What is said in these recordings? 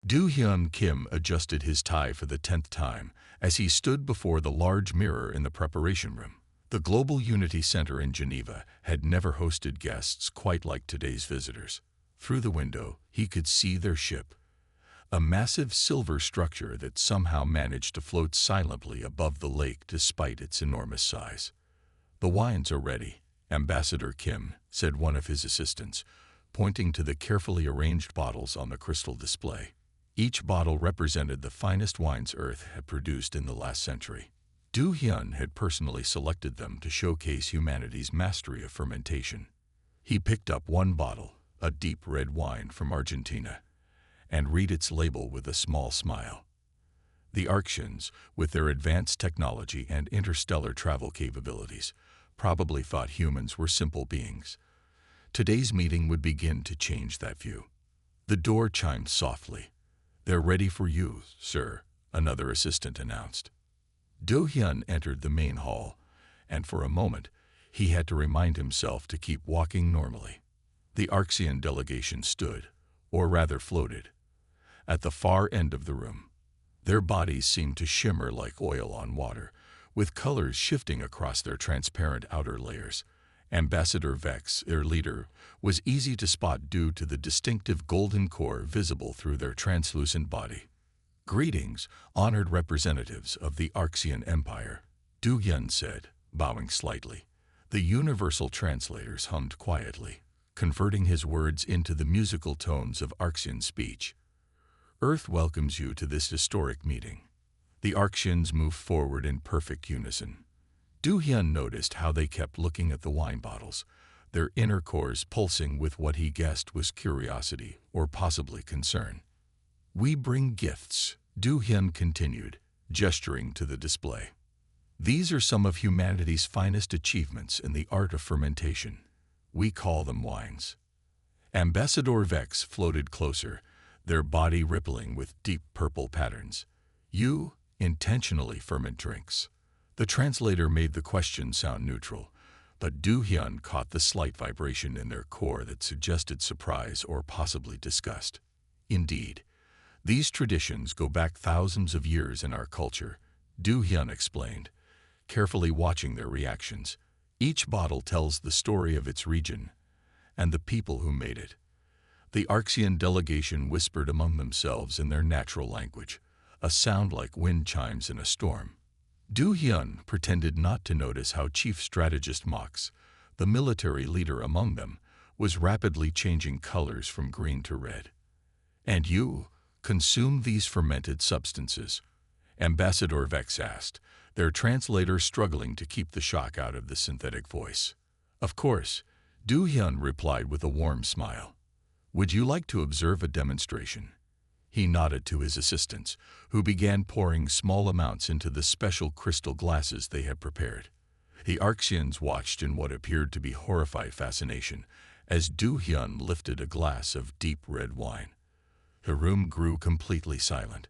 Do-hyun Kim adjusted his tie for the 10th time as he stood before the large mirror in the preparation room. The Global Unity Center in Geneva had never hosted guests quite like today's visitors. Through the window, he could see their ship, a massive silver structure that somehow managed to float silently above the lake despite its enormous size. "The wines are ready, Ambassador Kim," said one of his assistants, pointing to the carefully arranged bottles on the crystal display. Each bottle represented the finest wines Earth had produced in the last century. Do-hyun had personally selected them to showcase humanity's mastery of fermentation. He picked up one bottle, a deep red wine from Argentina, and read its label with a small smile. The Orcs, with their advanced technology and interstellar travel capabilities, probably thought humans were simple beings. Today's meeting would begin to change that view. The door chimed softly. "They're ready for you, sir," another assistant announced. Do-hyun entered the main hall, and for a moment, he had to remind himself to keep walking normally. The Arxian delegation stood, or rather floated, at the far end of the room. Their bodies seemed to shimmer like oil on water, with colors shifting across their transparent outer layers. Ambassador Vex, their leader, was easy to spot due to the distinctive golden core visible through their translucent body. "Greetings, honored representatives of the Arxian Empire," Do-hyun said, bowing slightly. The universal translators hummed quietly, converting his words into the musical tones of Arxian speech. "Earth welcomes you to this historic meeting." The Arxians moved forward in perfect unison. Do-hyun noticed how they kept looking at the wine bottles, their inner cores pulsing with what he guessed was curiosity or possibly concern. "We bring gifts," Do-hyun continued, gesturing to the display. "These are some of humanity's finest achievements in the art of fermentation. We call them wines." Ambassador Vex floated closer, their body rippling with deep purple patterns. "You intentionally ferment drinks." The translator made the question sound neutral, but Do-hyun caught the slight vibration in their core that suggested surprise or possibly disgust. "Indeed, these traditions go back thousands of years in our culture," Do-hyun explained, carefully watching their reactions. "Each bottle tells the story of its region and the people who made it." The Arxian delegation whispered among themselves in their natural language, a sound like wind chimes in a storm. Do-hyun pretended not to notice how Chief Strategist Mox, the military leader among them, was rapidly changing colors from green to red. "And you consume these fermented substances?" Ambassador Vex asked, their translator struggling to keep the shock out of the synthetic voice. "Of course," Do-hyun replied with a warm smile. "Would you like to observe a demonstration?" He nodded to his assistants, who began pouring small amounts into the special crystal glasses they had prepared. The Arxians watched in what appeared to be horrified fascination as Do-hyun lifted a glass of deep red wine. The room grew completely silent.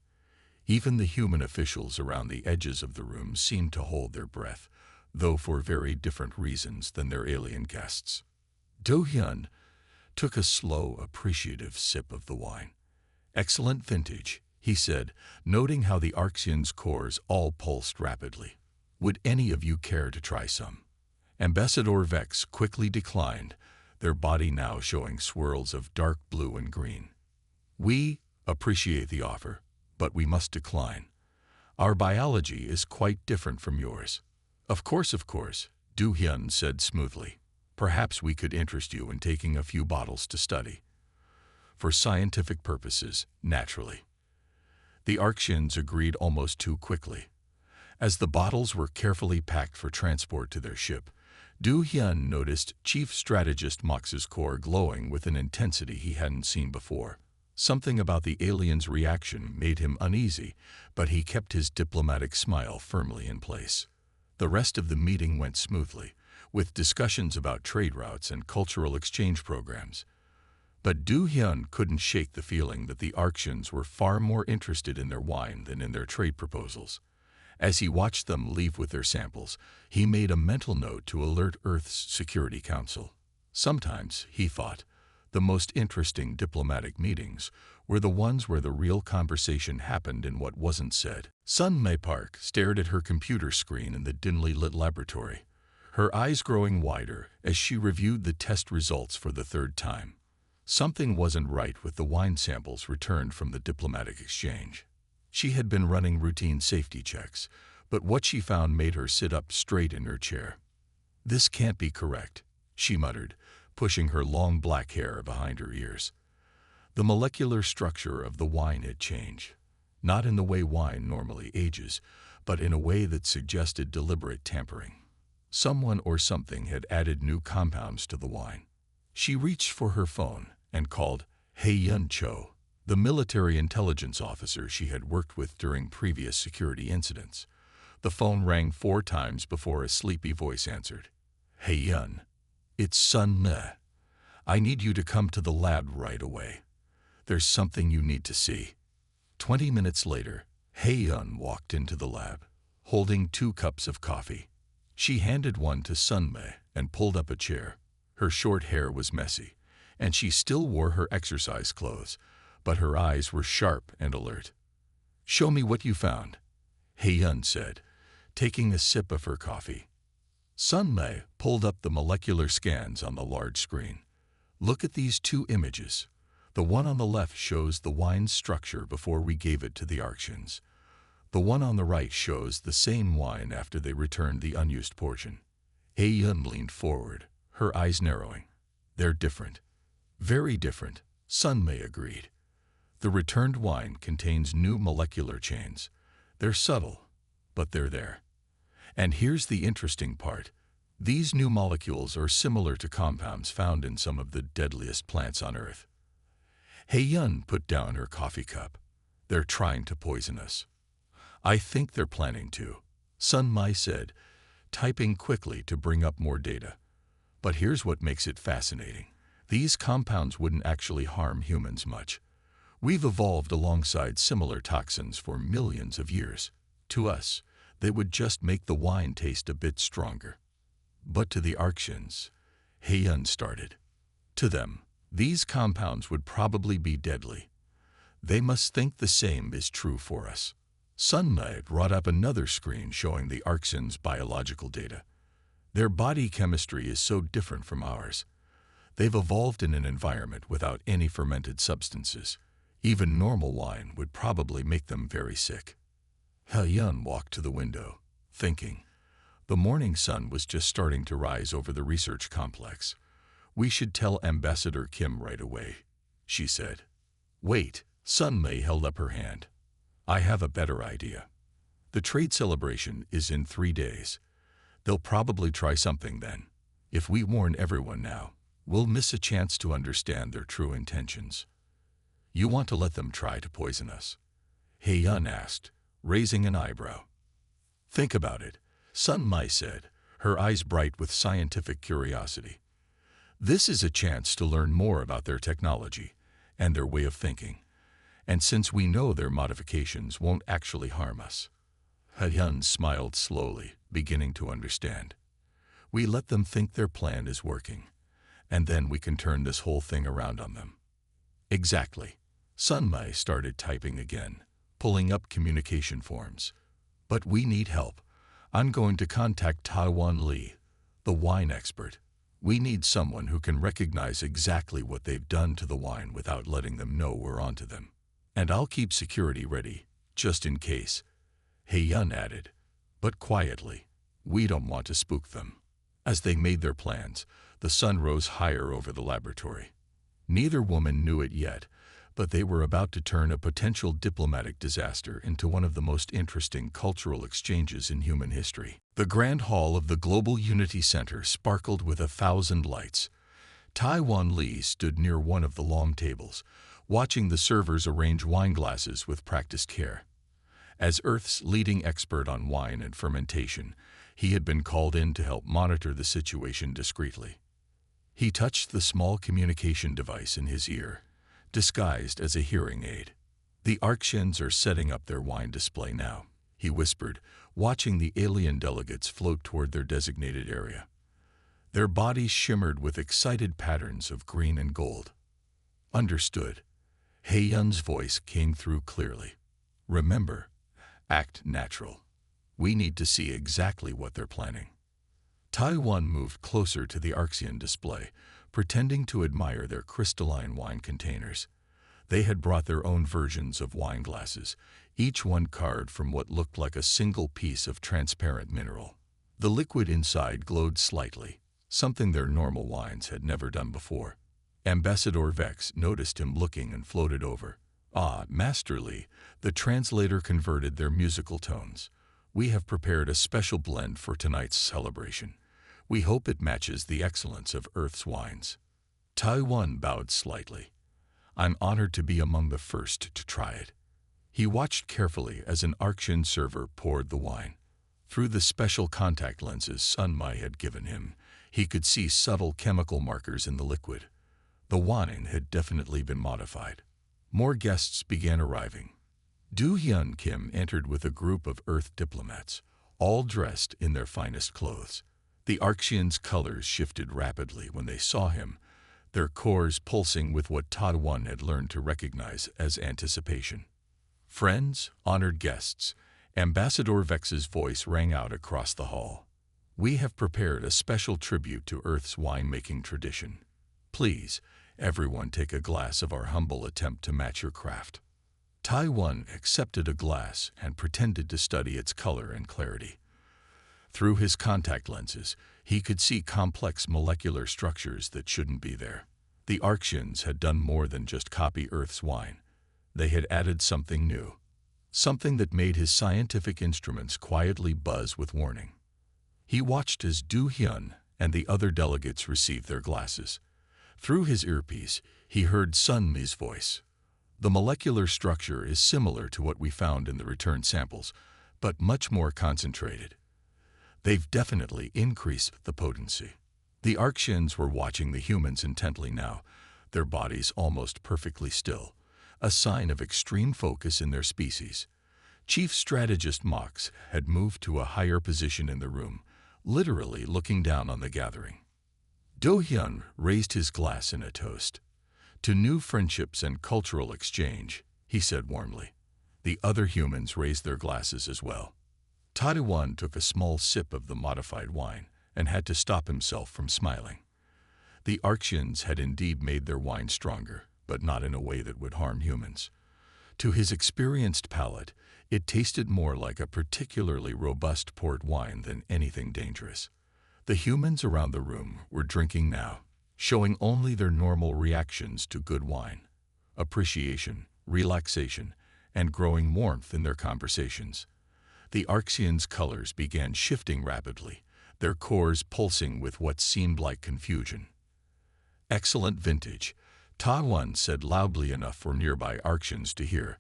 Even the human officials around the edges of the room seemed to hold their breath, though for very different reasons than their alien guests. Do-hyun took a slow, appreciative sip of the wine. "Excellent vintage," he said, noting how the Arxians' cores all pulsed rapidly. "Would any of you care to try some?" Ambassador Vex quickly declined, their body now showing swirls of dark blue and green. "We appreciate the offer, but we must decline. Our biology is quite different from yours." Of course," Do-hyun said smoothly. "Perhaps we could interest you in taking a few bottles to study. For scientific purposes, naturally." The Arxians agreed almost too quickly. As the bottles were carefully packed for transport to their ship, Do-hyun noticed Chief Strategist Mox's core glowing with an intensity he hadn't seen before. Something about the alien's reaction made him uneasy, but he kept his diplomatic smile firmly in place. The rest of the meeting went smoothly, with discussions about trade routes and cultural exchange programs. But Do-hyun couldn't shake the feeling that the Arxians were far more interested in their wine than in their trade proposals. As he watched them leave with their samples, he made a mental note to alert Earth's Security Council. Sometimes, he thought, The most interesting diplomatic meetings were the ones where the real conversation happened and what wasn't said. Sun Mei Park stared at her computer screen in the dimly lit laboratory, her eyes growing wider as she reviewed the test results for the third time. Something wasn't right with the wine samples returned from the diplomatic exchange. She had been running routine safety checks, but what she found made her sit up straight in her chair. "This can't be correct," she muttered, pushing her long black hair behind her ears. The molecular structure of the wine had changed, not in the way wine normally ages, but in a way that suggested deliberate tampering. Someone or something had added new compounds to the wine. She reached for her phone and called He-Yun Cho, the military intelligence officer she had worked with during previous security incidents. The phone rang 4 times before a sleepy voice answered. "He-Yun, it's Sun Mei. I need you to come to the lab right away. There's something you need to see." 20 minutes later, He-Yun walked into the lab, holding 2 cups of coffee. She handed one to Sun Mei and pulled up a chair. Her short hair was messy, and she still wore her exercise clothes, but her eyes were sharp and alert. "Show me what you found," He-Yun said, taking a sip of her coffee. Sun Mei pulled up the molecular scans on the large screen. "Look at these 2 images. The one on the left shows the wine's structure before we gave it to the Arctians. The one on the right shows the same wine after they returned the unused portion." He-Yun leaned forward, her eyes narrowing. "They're different. Very different," Sun Mei agreed. "The returned wine contains new molecular chains. They're subtle, but they're there. And here's the interesting part. These new molecules are similar to compounds found in some of the deadliest plants on Earth." He-Yun put down her coffee cup. "They're trying to poison us." "I think they're planning to," Sun Mei said, typing quickly to bring up more data. "But here's what makes it fascinating. These compounds wouldn't actually harm humans much. We've evolved alongside similar toxins for millions of years. To us, they would just make the wine taste a bit stronger. But to the Arctians," He-Yun started. "To them, these compounds would probably be deadly. They must think the same is true for us." Sun Mei brought up another screen showing the Arctians' biological data. "Their body chemistry is so different from ours. They've evolved in an environment without any fermented substances. Even normal wine would probably make them very sick." He-Yun walked to the window, thinking. The morning sun was just starting to rise over the research complex. "We should tell Ambassador Kim right away," she said. "Wait," Sun Mei held up her hand. "I have a better idea. The trade celebration is in 3 days. They'll probably try something then. If we warn everyone now, we'll miss a chance to understand their true intentions." "You want to let them try to poison us?" He-Yun asked, raising an eyebrow. "Think about it," Sun Mei said, her eyes bright with scientific curiosity. "This is a chance to learn more about their technology and their way of thinking. And since we know their modifications won't actually harm us." He-Yun smiled slowly, beginning to understand. "We let them think their plan is working, and then we can turn this whole thing around on them." "Exactly." Sun Mei started typing again, pulling up communication forms. "But we need help. I'm going to contact Taiwan Li, the wine expert. We need someone who can recognize exactly what they've done to the wine without letting them know we're onto them. And I'll keep security ready, just in case," He-Yun added, but quietly. "We don't want to spook them." As they made their plans, the sun rose higher over the laboratory. Neither woman knew it yet, but they were about to turn a potential diplomatic disaster into one of the most interesting cultural exchanges in human history. The grand hall of the Global Unity Center sparkled with 1,000 lights. Taiwan Li stood near one of the long tables, watching the servers arrange wine glasses with practiced care. As Earth's leading expert on wine and fermentation, he had been called in to help monitor the situation discreetly. He touched the small communication device in his ear, disguised as a hearing aid. "The Arctians are setting up their wine display now," he whispered, watching the alien delegates float toward their designated area. Their bodies shimmered with excited patterns of green and gold. Understood. He-Yun's voice came through clearly. Remember, act natural. We need to see exactly what they're planning. Taiwan moved closer to the Arxian display, pretending to admire their crystalline wine containers. They had brought their own versions of wine glasses, each one carved from what looked like a single piece of transparent mineral. The liquid inside glowed slightly, something their normal wines had never done before. Ambassador Vex noticed him looking and floated over. Ah, masterly, the translator converted their musical tones. We have prepared a special blend for tonight's celebration. We hope it matches the excellence of Earth's wines. Taiwan bowed slightly. I'm honored to be among the first to try it. He watched carefully as an Arxian server poured the wine. Through the special contact lenses Sun Mai had given him, he could see subtle chemical markers in the liquid. The wine had definitely been modified. More guests began arriving. Do-Hyun Kim entered with a group of Earth diplomats, all dressed in their finest clothes. The Arxians' colors shifted rapidly when they saw him, their cores pulsing with what Taiwan had learned to recognize as anticipation. Friends, honored guests, Ambassador Vex's voice rang out across the hall. We have prepared a special tribute to Earth's winemaking tradition. Please, everyone take a glass of our humble attempt to match your craft. Taiwan accepted a glass and pretended to study its color and clarity. Through his contact lenses, he could see complex molecular structures that shouldn't be there. The Arxians had done more than just copy Earth's wine. They had added something new, something that made his scientific instruments quietly buzz with warning. He watched as Do-Hyun and the other delegates received their glasses. Through his earpiece, he heard Sun Mi's voice. The molecular structure is similar to what we found in the return samples, but much more concentrated. They've definitely increased the potency. The Arxians were watching the humans intently now, their bodies almost perfectly still, a sign of extreme focus in their species. Chief Strategist Mox had moved to a higher position in the room, literally looking down on the gathering. Do-Hyun raised his glass in a toast. To new friendships and cultural exchange, he said warmly. The other humans raised their glasses as well. Taiwan took a small sip of the modified wine and had to stop himself from smiling. The Arxians had indeed made their wine stronger, but not in a way that would harm humans. To his experienced palate, it tasted more like a particularly robust port wine than anything dangerous. The humans around the room were drinking now, showing only their normal reactions to good wine: appreciation, relaxation, and growing warmth in their conversations. The Arxians' colors began shifting rapidly, their cores pulsing with what seemed like confusion. Excellent vintage, Taiwan said loudly enough for nearby Arxians to hear.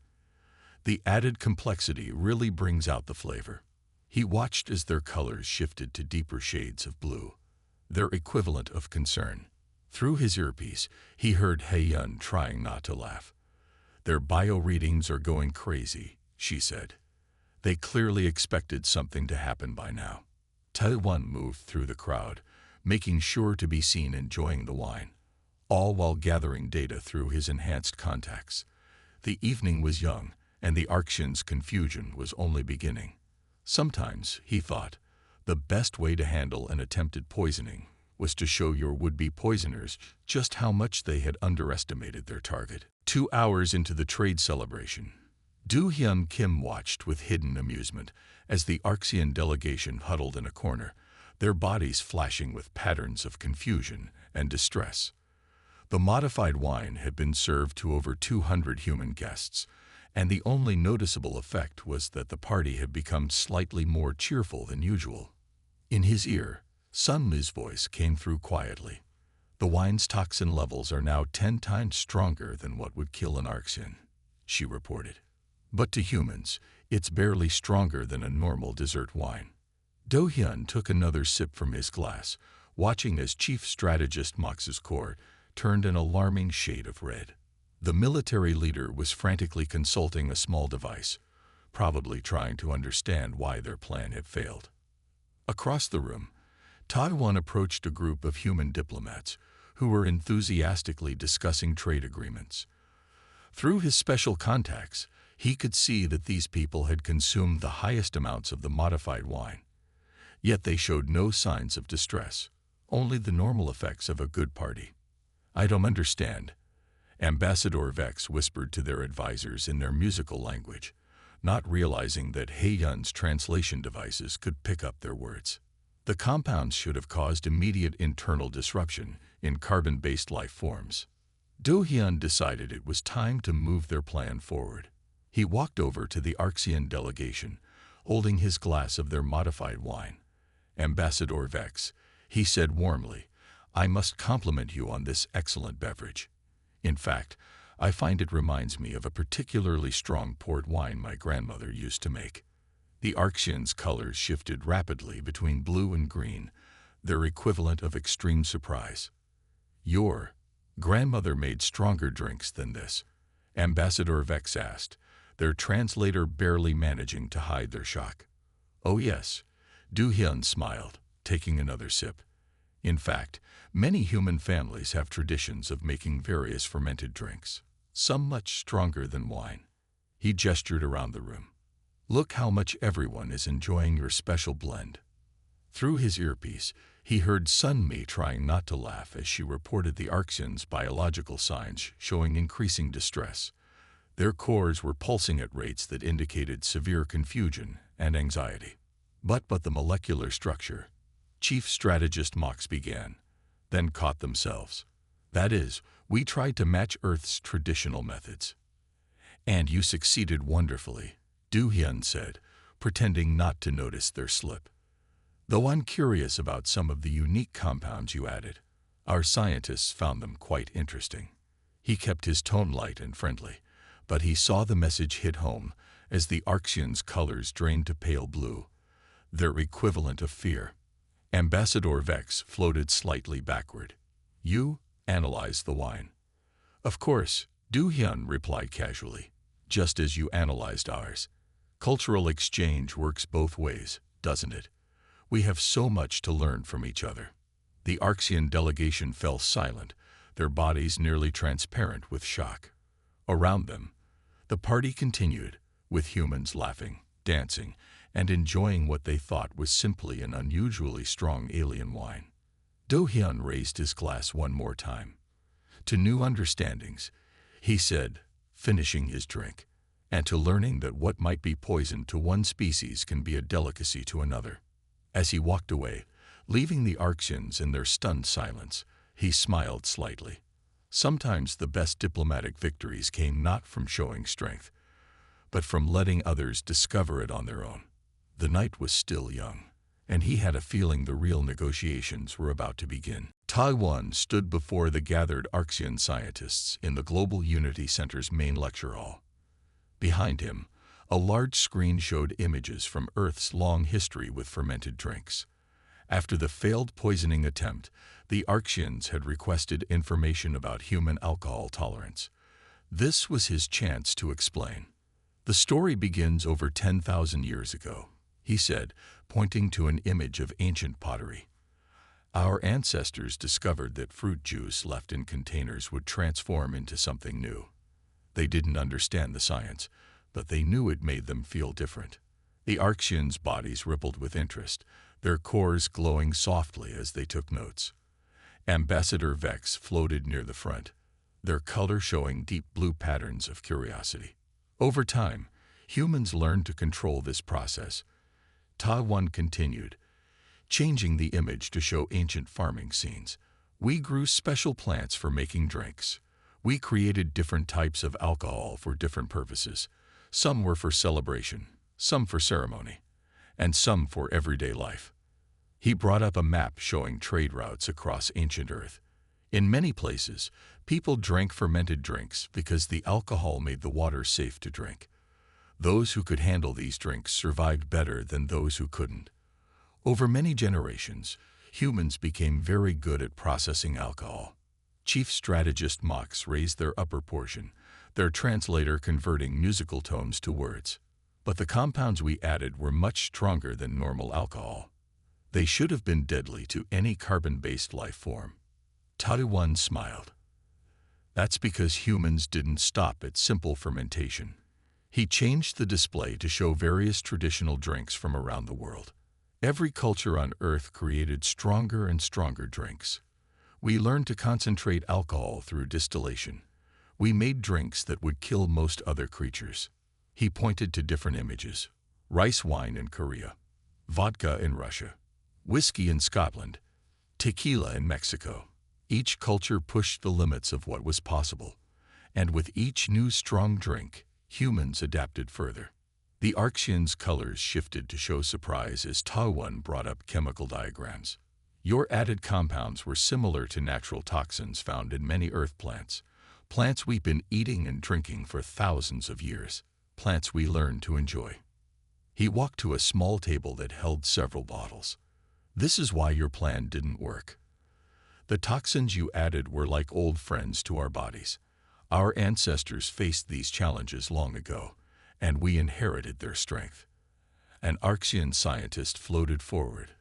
The added complexity really brings out the flavor. He watched as their colors shifted to deeper shades of blue, their equivalent of concern. Through his earpiece, he heard He-Yun trying not to laugh. Their bio readings are going crazy, she said. They clearly expected something to happen by now. Taiwan moved through the crowd, making sure to be seen enjoying the wine, all while gathering data through his enhanced contacts. The evening was young, and the Arxians' confusion was only beginning. Sometimes, he thought, the best way to handle an attempted poisoning was to show your would-be poisoners just how much they had underestimated their target. 2 hours into the trade celebration, Do-Hyun Kim watched with hidden amusement as the Arxian delegation huddled in a corner, their bodies flashing with patterns of confusion and distress. The modified wine had been served to over 200 human guests, and the only noticeable effect was that the party had become slightly more cheerful than usual. In his ear, Sun Mi's voice came through quietly. The wine's toxin levels are now 10 times stronger than what would kill an Arxian, she reported. But to humans, it's barely stronger than a normal dessert wine. Do-Hyun took another sip from his glass, watching as Chief Strategist Mox's core turned an alarming shade of red. The military leader was frantically consulting a small device, probably trying to understand why their plan had failed. Across the room, Taiwan approached a group of human diplomats who were enthusiastically discussing trade agreements. Through his special contacts, he could see that these people had consumed the highest amounts of the modified wine. Yet they showed no signs of distress, only the normal effects of a good party. "I don't understand," Ambassador Vex whispered to their advisors in their musical language, not realizing that Heiyun's translation devices could pick up their words. The compounds should have caused immediate internal disruption in carbon-based life forms. Do Hyun decided it was time to move their plan forward. He walked over to the Arxian delegation, holding his glass of their modified wine. "Ambassador Vex," he said warmly, "I must compliment you on this excellent beverage. In fact, I find it reminds me of a particularly strong port wine my grandmother used to make." The Arxians' colors shifted rapidly between blue and green, their equivalent of extreme surprise. "Your grandmother made stronger drinks than this?" Ambassador Vex asked, their translator barely managing to hide their shock. "Oh yes," Do Hyun smiled, taking another sip. "In fact, many human families have traditions of making various fermented drinks, some much stronger than wine." He gestured around the room. "Look how much everyone is enjoying your special blend." Through his earpiece, he heard Sun Mi trying not to laugh as she reported the Arxians' biological signs showing increasing distress. Their cores were pulsing at rates that indicated severe confusion and anxiety. But the molecular structure," Chief Strategist Mox began, then caught themselves. "That is, we tried to match Earth's traditional methods." "And you succeeded wonderfully," Do Hyun said, pretending not to notice their slip. "Though I'm curious about some of the unique compounds you added. Our scientists found them quite interesting." He kept his tone light and friendly, but he saw the message hit home as the Arxians' colors drained to pale blue, their equivalent of fear. Ambassador Vex floated slightly backward. "You analyzed the wine." "Of course," Do Hyun replied casually, "just as you analyzed ours. Cultural exchange works both ways, doesn't it? We have so much to learn from each other." The Arxian delegation fell silent, their bodies nearly transparent with shock. Around them, the party continued, with humans laughing, dancing, and enjoying what they thought was simply an unusually strong alien wine. Do Hyun raised his glass one more time. "To new understandings," he said, finishing his drink, "and to learning that what might be poison to one species can be a delicacy to another." As he walked away, leaving the Arxians in their stunned silence, he smiled slightly. Sometimes the best diplomatic victories came not from showing strength, but from letting others discover it on their own. The night was still young, and he had a feeling the real negotiations were about to begin. Taiwan stood before the gathered Arxian scientists in the Global Unity Center's main lecture hall. Behind him, a large screen showed images from Earth's long history with fermented drinks. After the failed poisoning attempt, the Arxians had requested information about human alcohol tolerance. This was his chance to explain. "The story begins over 10,000 years ago," he said, pointing to an image of ancient pottery. "Our ancestors discovered that fruit juice left in containers would transform into something new. They didn't understand the science, but they knew it made them feel different." The Arxians' bodies rippled with interest, their cores glowing softly as they took notes. Ambassador Vex floated near the front, their color showing deep blue patterns of curiosity. "Over time, humans learned to control this process," Taiwan continued, changing the image to show ancient farming scenes. "We grew special plants for making drinks. We created different types of alcohol for different purposes. Some were for celebration, some for ceremony, and some for everyday life." He brought up a map showing trade routes across ancient Earth. In many places, people drank fermented drinks because the alcohol made the water safe to drink. Those who could handle these drinks survived better than those who couldn't. Over many generations, humans became very good at processing alcohol. Chief Strategist Mox raised their upper portion, their translator converting musical tones to words. "But the compounds we added were much stronger than normal alcohol. They should have been deadly to any carbon-based life form." Taiwan smiled. That's because humans didn't stop at simple fermentation. He changed the display to show various traditional drinks from around the world. Every culture on Earth created stronger and stronger drinks. We learned to concentrate alcohol through distillation. We made drinks that would kill most other creatures. He pointed to different images. Rice wine in Korea, vodka in Russia, whiskey in Scotland, tequila in Mexico. Each culture pushed the limits of what was possible, and with each new strong drink, humans adapted further. The Arxians' colors shifted to show surprise as Taiwan brought up chemical diagrams. Your added compounds were similar to natural toxins found in many earth plants, plants we've been eating and drinking for thousands of years, plants we learned to enjoy. He walked to a small table that held several bottles. This is why your plan didn't work. The toxins you added were like old friends to our bodies. Our ancestors faced these challenges long ago, and we inherited their strength. An Arxian scientist floated forward,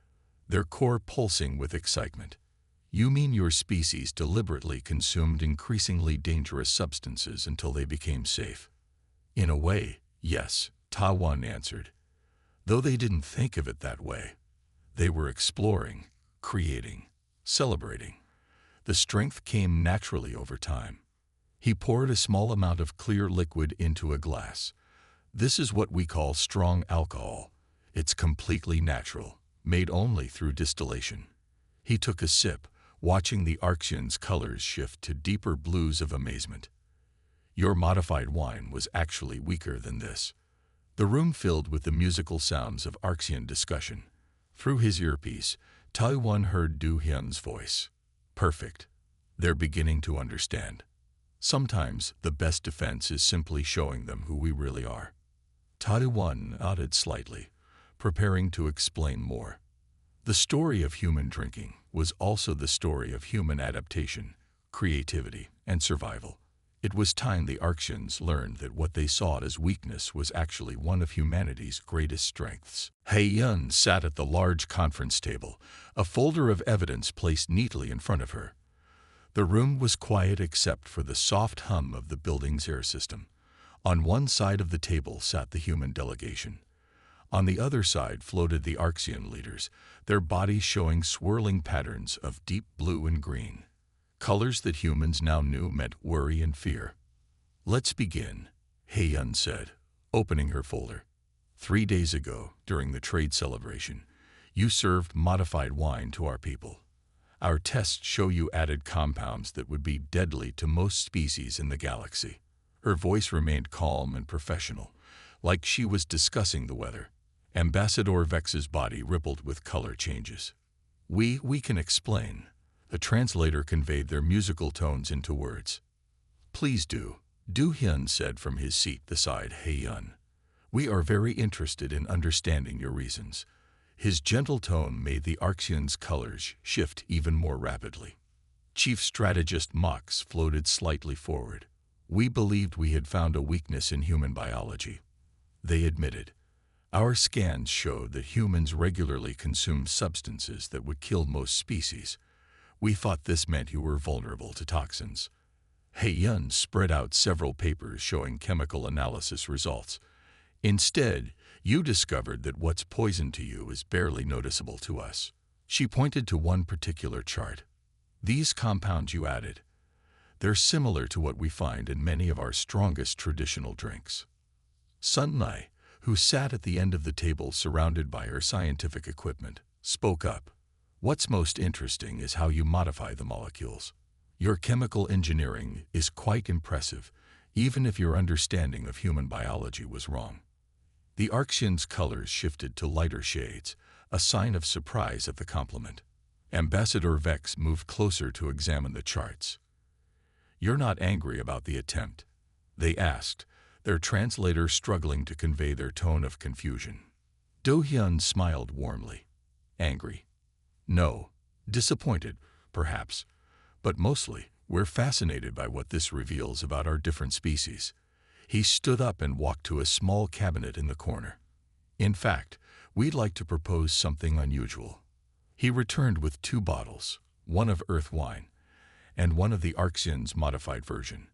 their core pulsing with excitement. You mean your species deliberately consumed increasingly dangerous substances until they became safe? In a way, yes, Taiwan answered. Though they didn't think of it that way. They were exploring, creating, celebrating. The strength came naturally over time. He poured a small amount of clear liquid into a glass. This is what we call strong alcohol. It's completely natural, made only through distillation. He took a sip, watching the Arxians' colors shift to deeper blues of amazement. Your modified wine was actually weaker than this. The room filled with the musical sounds of Arxian discussion. Through his earpiece, Taiwan heard Du Hyun's voice. Perfect. They're beginning to understand. Sometimes the best defense is simply showing them who we really are. Taiwan nodded slightly, preparing to explain more. The story of human drinking was also the story of human adaptation, creativity, and survival. It was time the Arxians learned that what they saw as weakness was actually one of humanity's greatest strengths. Yun sat at the large conference table, a folder of evidence placed neatly in front of her. The room was quiet except for the soft hum of the building's air system. On one side of the table sat the human delegation. On the other side floated the Arxian leaders, their bodies showing swirling patterns of deep blue and green. Colors that humans now knew meant worry and fear. Let's begin, Yun said, opening her folder. 3 days ago, during the trade celebration, you served modified wine to our people. Our tests show you added compounds that would be deadly to most species in the galaxy. Her voice remained calm and professional, like she was discussing the weather. Ambassador Vex's body rippled with color changes. We can explain. The translator conveyed their musical tones into words. Please do, Du Hyun said from his seat beside Yun. We are very interested in understanding your reasons. His gentle tone made the Arxians' colors shift even more rapidly. Chief Strategist Mox floated slightly forward. We believed we had found a weakness in human biology. They admitted. Our scans showed that humans regularly consume substances that would kill most species. We thought this meant you were vulnerable to toxins. Yun spread out several papers showing chemical analysis results. Instead, you discovered that what's poison to you is barely noticeable to us. She pointed to one particular chart. These compounds you added, they're similar to what we find in many of our strongest traditional drinks. Sun Nai, who sat at the end of the table surrounded by her scientific equipment, spoke up. What's most interesting is how you modify the molecules. Your chemical engineering is quite impressive, even if your understanding of human biology was wrong. The Arxians' colors shifted to lighter shades, a sign of surprise at the compliment. Ambassador Vex moved closer to examine the charts. You're not angry about the attempt? They asked, their translator struggling to convey their tone of confusion. Do Hyun smiled warmly. Angry? No. Disappointed, perhaps. But mostly, we're fascinated by what this reveals about our different species. He stood up and walked to a small cabinet in the corner. In fact, we'd like to propose something unusual. He returned with 2 bottles, one of earth wine, and one of the Arxian's modified version.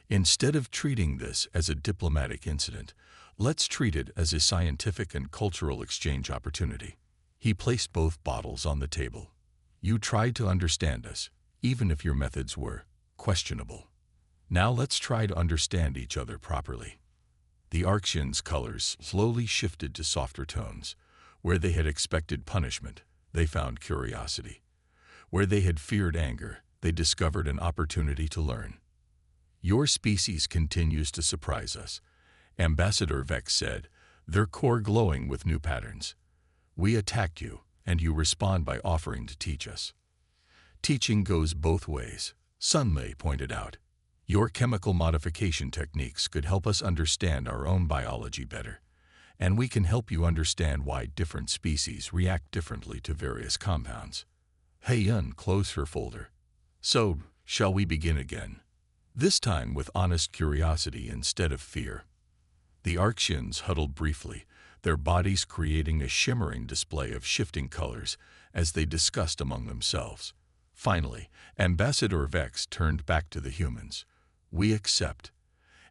Instead of treating this as a diplomatic incident, let's treat it as a scientific and cultural exchange opportunity. He placed both bottles on the table. You tried to understand us, even if your methods were questionable. Now let's try to understand each other properly. The Arxian's colors slowly shifted to softer tones. Where they had expected punishment, they found curiosity. Where they had feared anger, they discovered an opportunity to learn. Your species continues to surprise us, Ambassador Vex said, their core glowing with new patterns. We attacked you, and you respond by offering to teach us. Teaching goes both ways, Sun Mei pointed out. Your chemical modification techniques could help us understand our own biology better, and we can help you understand why different species react differently to various compounds. Hei-Yun closed her folder. So, shall we begin again? This time with honest curiosity instead of fear. The Arxians huddled briefly, their bodies creating a shimmering display of shifting colors as they discussed among themselves. Finally, Ambassador Vex turned back to the humans. We accept,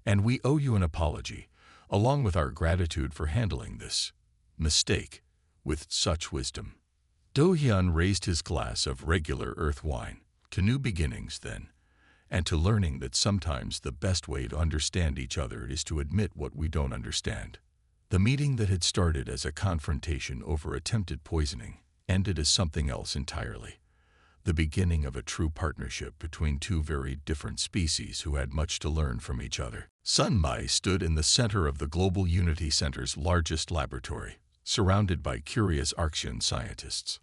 and we owe you an apology, along with our gratitude for handling this mistake with such wisdom. Do-Hyun raised his glass of regular earth wine to new beginnings then, and to learning that sometimes the best way to understand each other is to admit what we don't understand. The meeting that had started as a confrontation over attempted poisoning ended as something else entirely. The beginning of a true partnership between two very different species who had much to learn from each other. Sun Mai stood in the center of the Global Unity Center's largest laboratory, surrounded by curious Arxian scientists.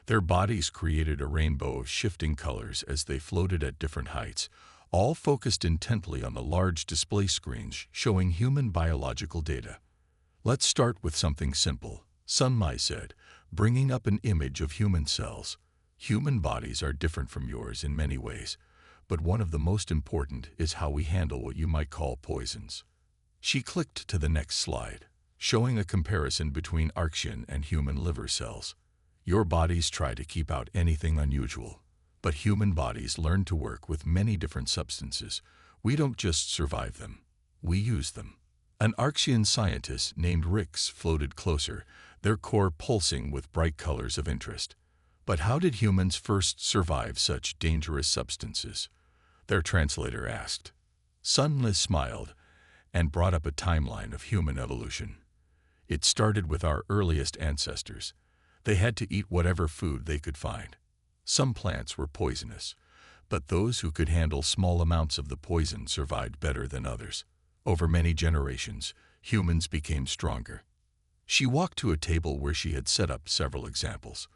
Their bodies created a rainbow of shifting colors as they floated at different heights, all focused intently on the large display screens showing human biological data. Let's start with something simple, Sun Mai said, bringing up an image of human cells. Human bodies are different from yours in many ways, but one of the most important is how we handle what you might call poisons. She clicked to the next slide, showing a comparison between Arxian and human liver cells. Your bodies try to keep out anything unusual, but human bodies learn to work with many different substances. We don't just survive them, we use them. An Arxian scientist named Rix floated closer, their core pulsing with bright colors of interest. But how did humans first survive such dangerous substances? Their translator asked. Sun Li smiled and brought up a timeline of human evolution. It started with our earliest ancestors. They had to eat whatever food they could find. Some plants were poisonous, but those who could handle small amounts of the poison survived better than others. Over many generations, humans became stronger. She walked to a table where she had set up several examples.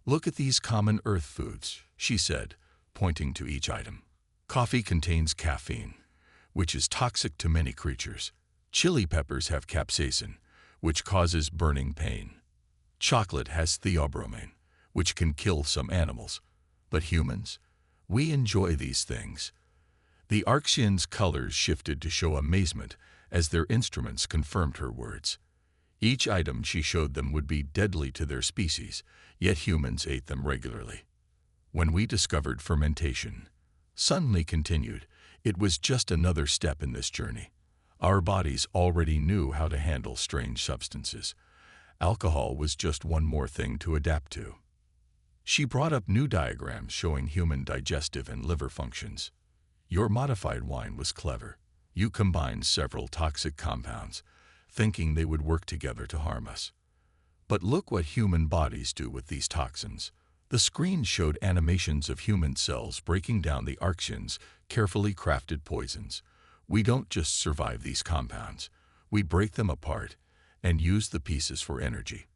Look at these common earth foods, she said, pointing to each item. Coffee contains caffeine, which is toxic to many creatures. Chili peppers have capsaicin, which causes burning pain. Chocolate has theobromine, which can kill some animals. But humans, we enjoy these things. The Arxian's colors shifted to show amazement as their instruments confirmed her words. Each item she showed them would be deadly to their species, yet humans ate them regularly. When we discovered fermentation, Sun Li continued, it was just another step in this journey. Our bodies already knew how to handle strange substances. Alcohol was just one more thing to adapt to. She brought up new diagrams showing human digestive and liver functions. Your modified wine was clever. You combined several toxic compounds, thinking they would work together to harm us. But look what human bodies do with these toxins. The screen showed animations of human cells breaking down the Arxians' carefully crafted poisons. We don't just survive these compounds. We break them apart and use the pieces for energy.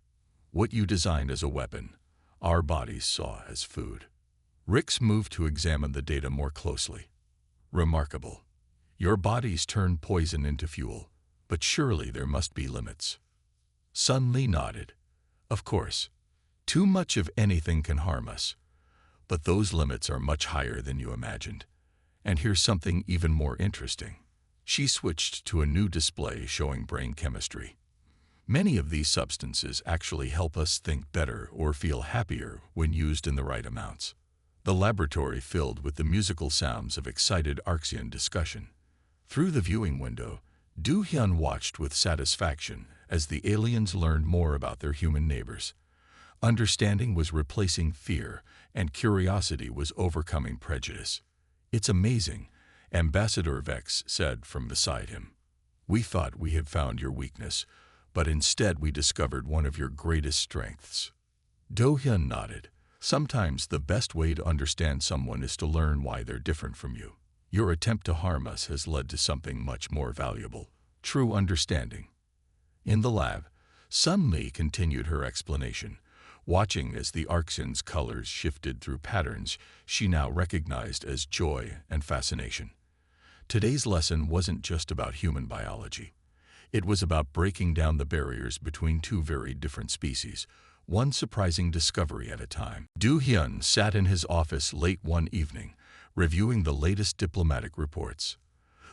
What you designed as a weapon, our bodies saw as food. Rix moved to examine the data more closely. Remarkable. Your bodies turn poison into fuel, but surely there must be limits. Sun Li nodded. Of course, too much of anything can harm us, but those limits are much higher than you imagined. And here's something even more interesting. She switched to a new display showing brain chemistry. Many of these substances actually help us think better or feel happier when used in the right amounts. the laboratory filled with the musical sounds of excited Arxian discussion. Through the viewing window, Do-hyun watched with satisfaction as the aliens learned more about their human neighbors. Understanding was replacing fear, and curiosity was overcoming prejudice. "It's amazing," Ambassador Vex said from beside him. "We thought we had found your weakness, but instead we discovered one of your greatest strengths." Do-hyun nodded. "Sometimes the best way to understand someone is to learn why they're different from you. Your attempt to harm us has led to something much more valuable: true understanding." In the lab, Sun-Mi continued her explanation, watching as the Arxian's colors shifted through patterns she now recognized as joy and fascination. Today's lesson wasn't just about human biology. It was about breaking down the barriers between two very different species, one surprising discovery at a time. Do-hyun sat in his office late one evening, reviewing the latest diplomatic reports.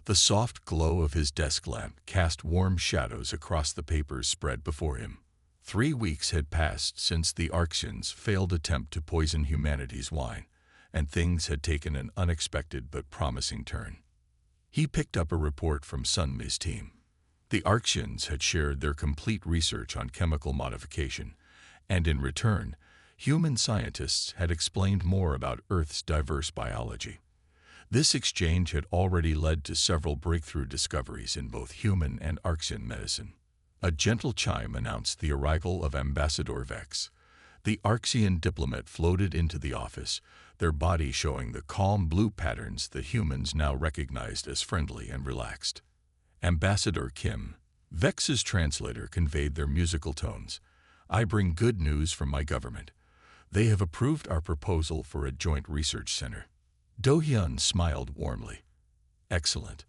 The soft glow of his desk lamp cast warm shadows across the papers spread before him. 3 weeks had passed since the Arxians' failed attempt to poison humanity's wine, and things had taken an unexpected but promising turn. He picked up a report from Sun-Mi's team. The Arxians had shared their complete research on chemical modification, and in return, human scientists had explained more about Earth's diverse biology. This exchange had already led to several breakthrough discoveries in both human and Arxian medicine. A gentle chime announced the arrival of Ambassador Vex. The Arxian diplomat floated into the office, their body showing the calm blue patterns that humans now recognized as friendly and relaxed. Ambassador Kim, Vex's translator, conveyed their musical tones. "I bring good news from my government. They have approved our proposal for a joint research center." Do-hyun smiled warmly. "Excellent.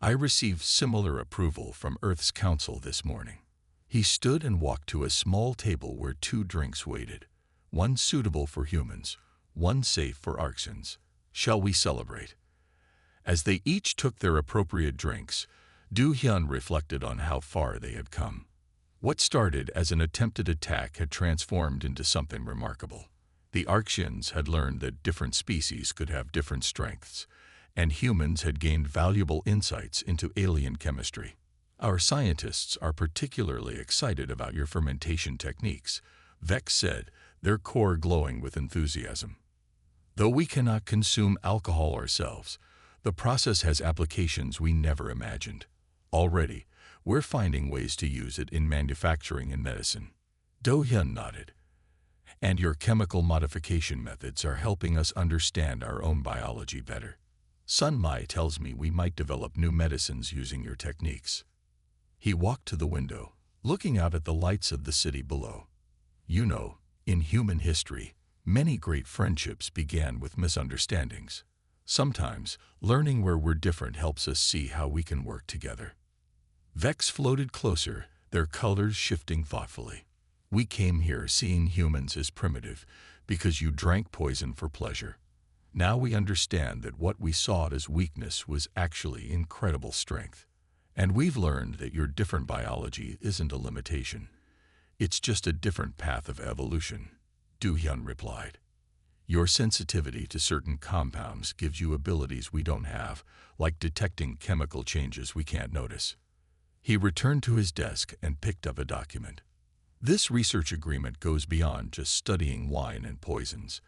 I received similar approval from Earth's Council this morning." He stood and walked to a small table where 2 drinks waited, one suitable for humans, one safe for Arxians. "Shall we celebrate?" As they each took their appropriate drinks, Do-hyun reflected on how far they had come. What started as an attempted attack had transformed into something remarkable. The Arxians had learned that different species could have different strengths, and humans had gained valuable insights into alien chemistry. "Our scientists are particularly excited about your fermentation techniques," Vex said, their core glowing with enthusiasm. "Though we cannot consume alcohol ourselves, the process has applications we never imagined. Already, we're finding ways to use it in manufacturing and medicine." Do-hyun nodded. "And your chemical modification methods are helping us understand our own biology better. Sun-Mi tells me we might develop new medicines using your techniques." He walked to the window, looking out at the lights of the city below. "You know, in human history, many great friendships began with misunderstandings. Sometimes, learning where we're different helps us see how we can work together." Vex floated closer, their colors shifting thoughtfully. "We came here seeing humans as primitive because you drank poison for pleasure. Now we understand that what we saw as weakness was actually incredible strength. And we've learned that your different biology isn't a limitation. It's just a different path of evolution," Do-hyun replied. "Your sensitivity to certain compounds gives you abilities we don't have, like detecting chemical changes we can't notice." He returned to his desk and picked up a document. "This research agreement goes beyond just studying wine and poisons.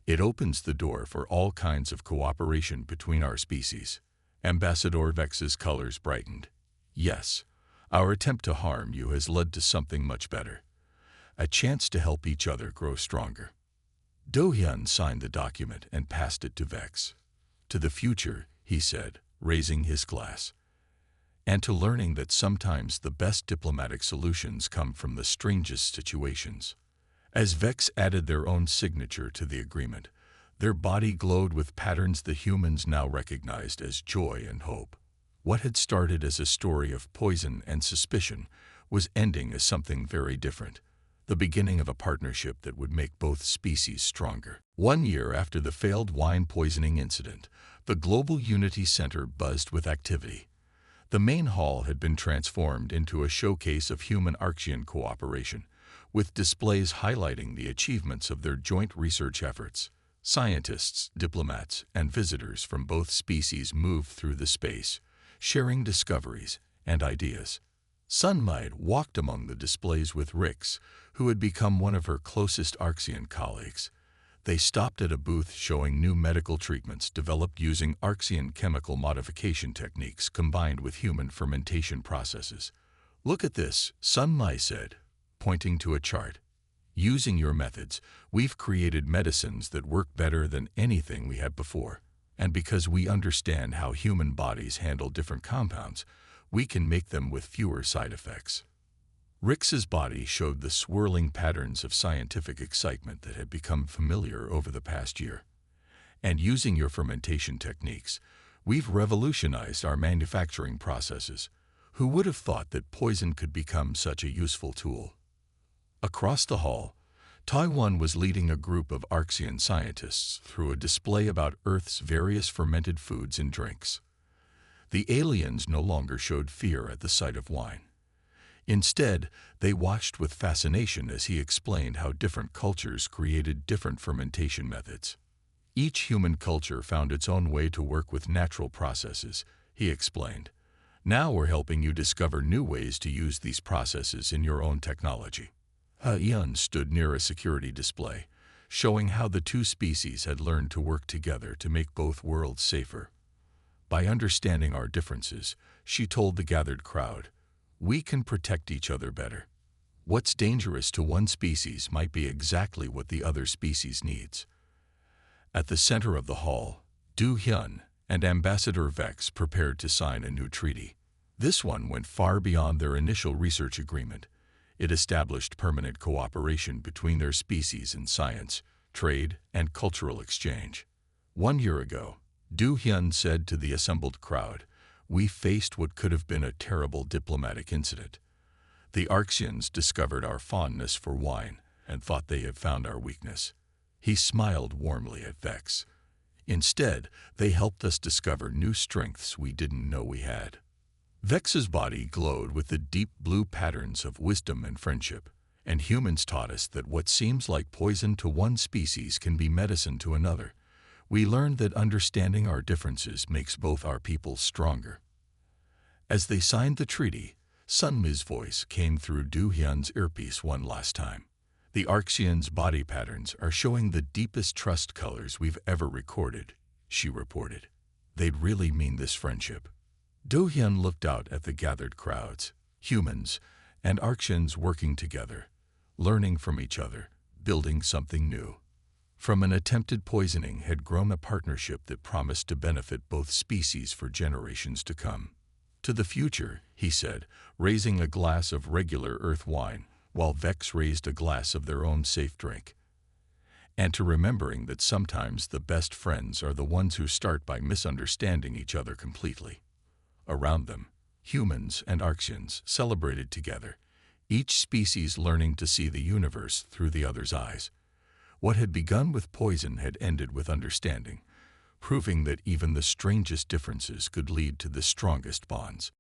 It opens the door for all kinds of cooperation between our species." Ambassador Vex's colors brightened. "Yes, our attempt to harm you has led to something much better. A chance to help each other grow stronger." Do-hyun signed the document and passed it to Vex. "To the future," he said, raising his glass. "And to learning that sometimes the best diplomatic solutions come from the strangest situations." As Vex added their own signature to the agreement, their body glowed with patterns the humans now recognized as joy and hope. What had started as a story of poison and suspicion was ending as something very different, the beginning of a partnership that would make both species stronger. 1 year after the failed wine poisoning incident, the Global Unity Center buzzed with activity. The main hall had been transformed into a showcase of human-Arxian cooperation, with displays highlighting the achievements of their joint research efforts. Scientists, diplomats, and visitors from both species moved through the space, sharing discoveries and ideas. Sun Mai walked among the displays with Rix, who had become one of her closest Arxian colleagues. They stopped at a booth showing new medical treatments developed using Arxian chemical modification techniques combined with human fermentation processes. "Look at this," Sun Mai said, pointing to a chart. "Using your methods, we've created medicines that work better than anything we had before. And because we understand how human bodies handle different compounds, we can make them with fewer side effects." Rix's body showed the swirling patterns of scientific excitement that had become familiar over the past year. "And using your fermentation techniques, we've revolutionized our manufacturing processes. Who would have thought that poison could become such a useful tool?" Across the hall, Taiwan was leading a group of Arxian scientists through a display about Earth's various fermented foods and drinks. The aliens no longer showed fear at the sight of wine. Instead, they watched with fascination as he explained how different cultures created different fermentation methods. "Each human culture found its own way to work with natural processes," he explained. "Now we're helping you discover new ways to use these processes in your own technology." Yun stood near a security display, showing how the two species had learned to work together to make both worlds safer. "By understanding our differences," she told the gathered crowd, "we can protect each other better. What's dangerous to one species might be exactly what the other species needs." At the center of the hall, Du Hyun and Ambassador Vex prepared to sign a new treaty. This one went far beyond their initial research agreement. It established permanent cooperation between their species in science, trade, and cultural exchange. 1 year ago, Du Hyun said to the assembled crowd, "We faced what could have been a terrible diplomatic incident. The Arxians discovered our fondness for wine and thought they had found our weakness." He smiled warmly at Vex. "Instead, they helped us discover new strengths we didn't know we had." Vex's body glowed with the deep blue patterns of wisdom and friendship, and humans taught us that what seems like poison to one species can be medicine to another. We learned that understanding our differences makes both our peoples stronger. As they signed the treaty, Sun Mi's voice came through Du Hyun's earpiece one last time. "The Arxians' body patterns are showing the deepest trust colors we've ever recorded," she reported. "They'd really mean this friendship." Du Hyun looked out at the gathered crowds, humans and Arxians working together, learning from each other, building something new. From an attempted poisoning had grown a partnership that promised to benefit both species for generations to come. "To the future," he said, raising a glass of regular earth wine, while Vex raised a glass of their own safe drink. "And to remembering that sometimes the best friends are the ones who start by misunderstanding each other completely." Around them, humans and Arxians celebrated together, each species learning to see the universe through the other's eyes. What had begun with poison had ended with understanding, proving that even the strangest differences could lead to the strongest bonds.